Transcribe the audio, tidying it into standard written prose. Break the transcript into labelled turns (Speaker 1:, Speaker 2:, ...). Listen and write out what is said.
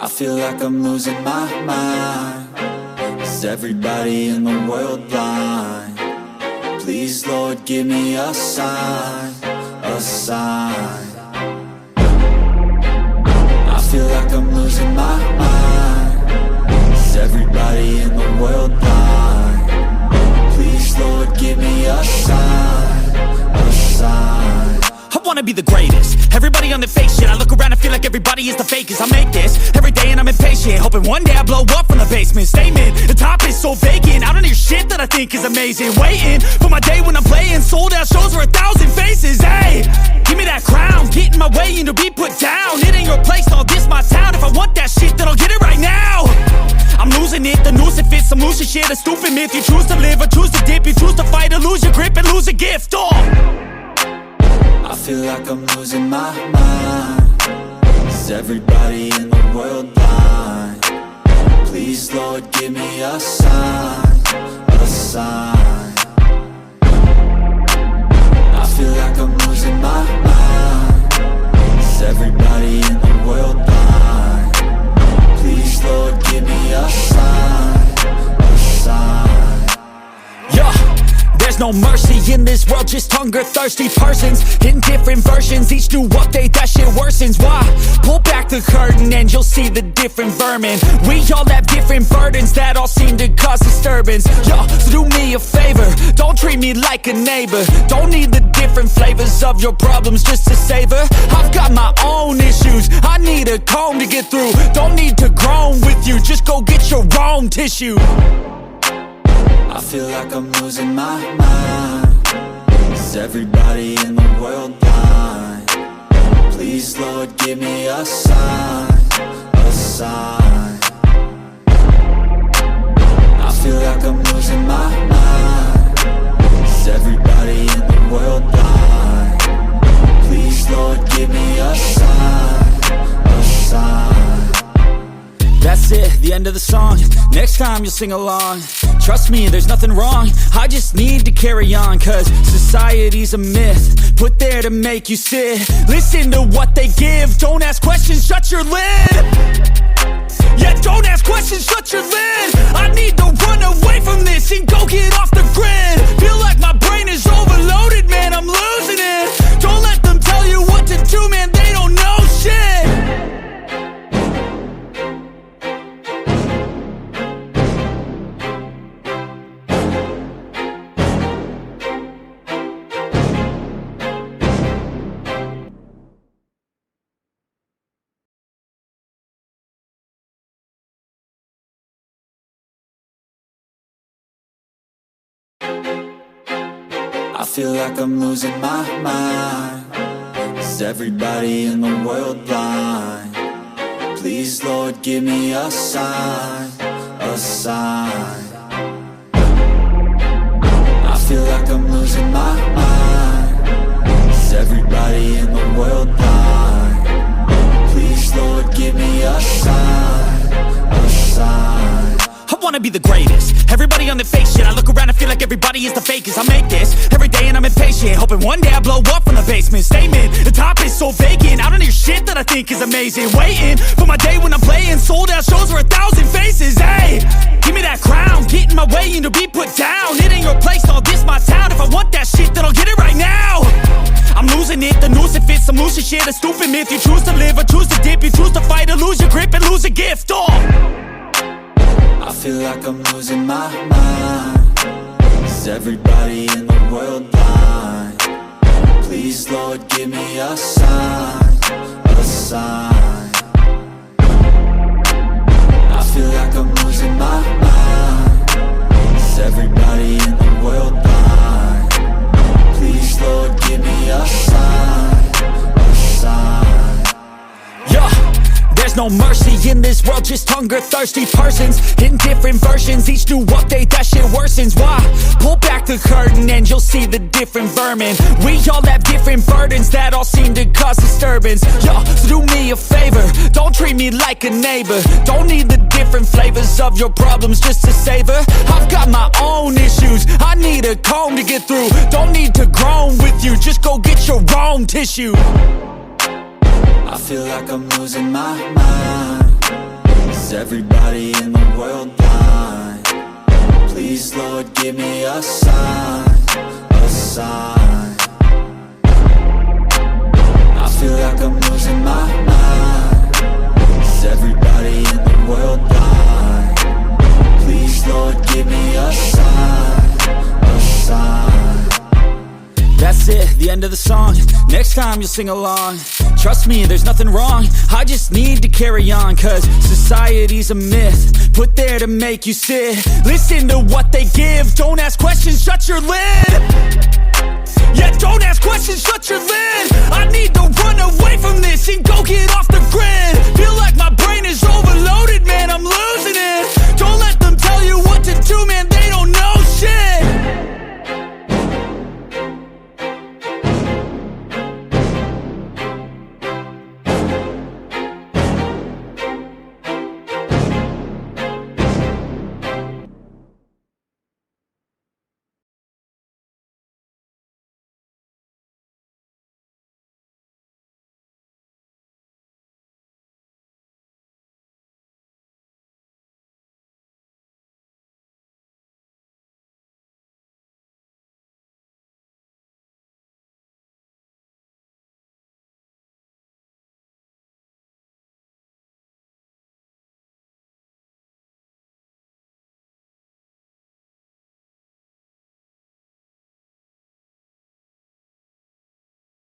Speaker 1: I feel like I'm losing my mind. Is everybody in the world blind? Please, Lord, give me a sign, a sign. I feel like I'm losing my mind. Is everybody in the world blind? Please, Lord, give me a sign, a sign.
Speaker 2: I wanna be the greatest. Everybody on the fake shit. I look around and feel like everybody is the fakest. I make this every day and I'm impatient, hoping one day I blow up from the basement. Statement, the top is so vacant. I don't hear shit that I think is amazing. Waiting for my day when I'm playing sold out shows for 1,000 faces. Hey, give me that crown, get in my way and to be put down. It ain't your place, all this my town. If I want that shit, then I'll get it right now. I'm losing it, the noose it fits. I'm losing shit, a stupid myth. You choose to live or choose to dip. You choose to fight or lose your grip and lose a gift.
Speaker 1: I feel like I'm losing my mind. Is everybody in the world blind? Please, Lord, give me a sign, a sign. I feel like I'm losing my mind. Is everybody in the world blind? Please, Lord, give me a sign, a sign.
Speaker 2: Yeah. There's no mercy in this world, just hunger-thirsty persons in different versions. Each new update, that shit worsens. Why? Pull back the curtain and you'll see the different vermin. We all have different burdens that all seem to cause disturbance. Yo, so do me a favor, don't treat me like a neighbor. Don't need the different flavors of your problems just to savor. I've got my own issues, I need a comb to get through. Don't need to groan with you, just go get your own tissue.
Speaker 1: I feel like I'm losing my mind. Is everybody in the world blind? Please, Lord, give me a sign, a sign. I feel like I'm losing my mind. Is everybody in the world blind? Please, Lord, give me a sign, a sign.
Speaker 2: That's it, the end of the song. Next time you'll sing along. Trust me, there's nothing wrong. I just need to carry on, cause society's a myth put there to make you sit. Listen to what they give. Don't ask questions, shut your lid. Yeah, don't ask questions, shut your lid. I need to run away from this and go get off the grid. Feel like my brain is overloaded, man, I'm losing it. Don't let them tell you what to do, man, they don't know shit.
Speaker 1: I feel like I'm losing my mind. Is everybody in the world blind? Please, Lord, give me a sign, a sign. I feel like I'm losing my mind. Is everybody in the world blind? Please, Lord, give me a sign, a sign.
Speaker 2: I wanna be the greatest. Everybody on the fake shit. I look around and feel like everybody is the fakest. I make this every day and I'm impatient, hoping one day I blow up from the basement. Statement, the top is so vacant. I don't hear shit that I think is amazing. Waiting for my day when I'm playing sold out shows for 1,000 faces. Hey, give me that crown, get in my way and to be put down. It ain't your place, all this my town. If I want that shit, then I'll get it right now. I'm losing it, the noose it fits. I'm losing shit, a stupid myth. You choose to live or choose to dip. You choose to fight or lose your grip and lose a gift.
Speaker 1: I feel like I'm losing my mind. Is everybody in the world blind? Please, Lord, give me a sign, a sign. I feel like I'm losing my mind. Is everybody in the world blind? Please, Lord, give me a sign, a sign.
Speaker 2: Yeah. There's no mercy in this world, just hunger-thirsty persons in different versions. Each new update, that shit worsens. Why? Pull back the curtain and you'll see the different vermin. We all have different burdens that all seem to cause disturbance. Yo, so do me a favor, don't treat me like a neighbor. Don't need the different flavors of your problems just to savor. I've got my own issues, I need a comb to get through. Don't need to groan with you, just go get your own tissue.
Speaker 1: I feel like I'm losing my mind. Is everybody in the world blind? Please, Lord, give me a sign, a sign. I feel like I'm losing my mind. Is everybody in the world blind? Please, Lord, give me a sign, a sign.
Speaker 2: That's it, the end of the song. Next time you'll sing along. Trust me, there's nothing wrong. I just need to carry on, cause society's a myth put there to make you sit. Listen to what they give. Don't ask questions, shut your lid. Yeah, don't ask questions, shut your lid. I need to run away from this and go get off